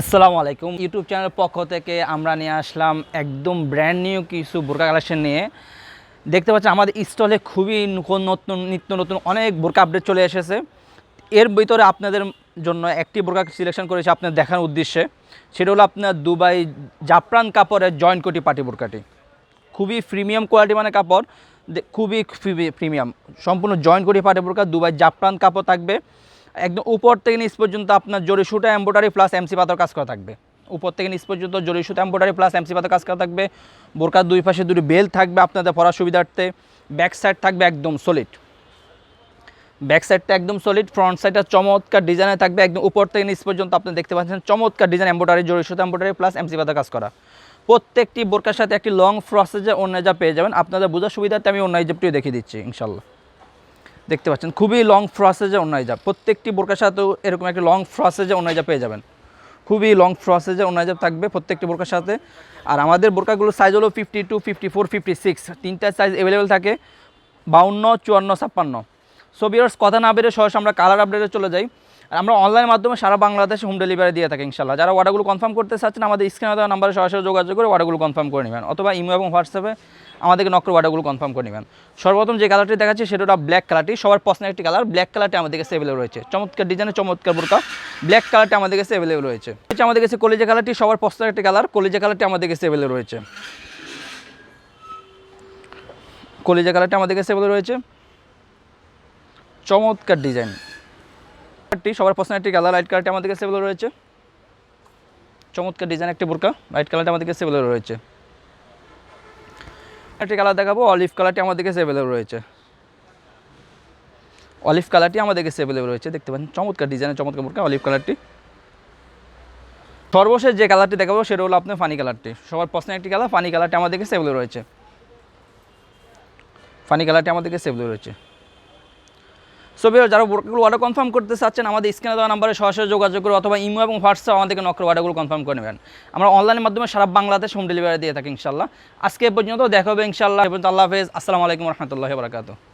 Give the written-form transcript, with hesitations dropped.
আসসালামু আলাইকুম। ইউটিউব চ্যানেলের পক্ষ থেকে আমরা নিয়ে আসলাম একদম ব্র্যান্ড নিউ কিছু বোরকা কালেকশন নিয়ে। দেখতে পাচ্ছেন আমাদের স্টলে খুবই নতুন নিত্য নতুন অনেক বোরকা আপডেট চলে এসেছে। এর ভিতরে আপনাদের জন্য একটি বোরকা সিলেকশন করেছি আপনার দেখার উদ্দেশ্যে। সেটা হলো আপনার দুবাই জাফরান কাপড়ের জয়েন্ট কোটি পার্টি বোরকাটি। খুবই প্রিমিয়াম কোয়ালিটি মানে কাপড়, খুবই প্রিমিয়াম, সম্পূর্ণ জয়েন্ট কোটি পার্টি বোরকা, দুবাই জাফরান কাপড় থাকবে। একদম উপর থেকে নিচ পর্যন্ত আপনার জরি সুতা এমব্রয়ডারি প্লাস এমসি পাথর কাজ করা থাকবে। উপর থেকে নিচ পর্যন্ত জরি সুতা এমব্রয়ডারি প্লাস এমসি পাথর কাজ করা থাকবে। বোরকার দুই পাশে দুটি বেল থাকবে আপনাদের পরার সুবিধার্থে। ব্যাক সাইড থাকবে একদম সলিড, ব্যাক সাইডটা একদম সলিড, ফ্রন্ট সাইডটা চমৎকার ডিজাইনে থাকবে। একদম উপর থেকে নিচ পর্যন্ত আপনি দেখতে পাচ্ছেন চমৎকার ডিজাইন এমব্রয়ডারি, জরি সুতা এমব্রয়ডারি প্লাস এমসি পাথর কাজ করা। প্রত্যেকটি বোরকার সাথে একটি লং ফ্রসেজের ওড়না পেয়ে যাবেন। আপনাদের বোঝার সুবিধার্থে আমি ওড়না হিজাবটিও দেখিয়ে দিচ্ছি ইনশাল্লাহ। দেখতে পাচ্ছেন খুবই লং ফ্রসেজে ওড়না হিজাব, প্রত্যেকটি বোরকার সাথেও এরকম একটি লং ফ্রসেজে ওড়না হিজাব পেয়ে যাবেন। খুবই লং ফ্রসেজে ওড়না হিজাব থাকবে প্রত্যেকটি বোরকার সাথে। আর আমাদের বোরকাগুলোর সাইজ হলো 52, 54, 56, তিনটা সাইজ অ্যাভেলেবেল থাকে, 52, 54, 56। সো ভিউয়ার্স, কথা না বেরিয়ে সহজ আমরা কালার আপডেটে চলে যাই। আর আমরা অনলাইনের মাধ্যমে সারা বাংলাদেশে হোম ডেলিভারি দিয়ে থাকি ইনশাল্লাহ। যারা অর্ডারগুলো কনফার্ম করতে চাচ্ছেন আমাদের স্ক্রিনে দেওয়া নাম্বারে সরাসরি যোগাযোগ করে অর্ডারগুলো কনফার্ম করে নেবেন, অথবা ইমো এবং হোয়াটসঅ্যাপে আমাদেরকে নক করে অর্ডারগুলো কনফার্ম করে নেবেন। সর্বপ্রথম যে কালারটি দেখাচ্ছি সেটা হলো ব্ল্যাক কালারটি, সবার পছন্দের একটি কালার। ব্ল্যাক কালারটি আমাদের কাছে অ্যাভেলেবল রয়েছে, চমৎকার ডিজাইনের চমৎকার বোরকা। ব্ল্যাক কালারটি আমাদের কাছে অ্যাভেলেবল রয়েছে। আমাদের কাছে কলিজা কালারটি সবার পছন্দের একটি কালার, কলিজা কালারটি আমাদের কাছে অ্যাভেলেবল রয়েছে। কলিজা কালারটি আমাদের কাছে অ্যাভেলেবল রয়েছে, চমৎকার ডিজাইন। সবার পছন্দের একটি কালার, লাইট কালারটি আমাদের কাছে অ্যাভেলেবল রয়েছে, চমৎকার ডিজাইন একটি বোরকা। লাইট কালারটি আমাদের কাছে অ্যাভেলেবল রয়েছে। একটি কালার দেখাবো, অলিভ কালারটি আমাদের কাছে অ্যাভেলেবল রয়েছে। অলিভ কালারটি আমাদের কাছে অ্যাভেলেবল রয়েছে, দেখতে পাচ্ছেন চমৎকার ডিজাইনের চমৎকার বোরকা অলিভ কালারটি। সর্বশেষ যে কালারটি দেখাবো সেটা হলো আপনার ফানি কালারটি, সবার পছন্দের একটি কালার। ফানি কালারটি আমাদের কাছে অ্যাভেলেবল রয়েছে, ফানি কালারটি আমাদের কাছে অ্যাভেলেবল রয়েছে। সো ভিউয়ার্স, যারা বোরকাগুলো অর্ডার কনফার্ম করতে চাচ্ছেন আমাদের স্ক্রিনে দেওয়া নাম্বারে সরাসরি যোগাযোগ করে, অথবা ইমো এবং হোয়াটসঅ্যাপ আমাদেরকে নক করে অর্ডারগুলো কনফার্ম করে নেবেন। আমরা অনলাইনের মাধ্যমে সারা বাংলাদেশ হোম ডেলিভারি দিয়ে থাকি ইনশাল্লাহ। আজকে পর্যন্ত দেখা হবে ইনশাল্লাহ। আল্লাহ হাফেজ, আসসালামু আলাইকুম রহমতুল্লাহি ওয়া বারাকাতুহু।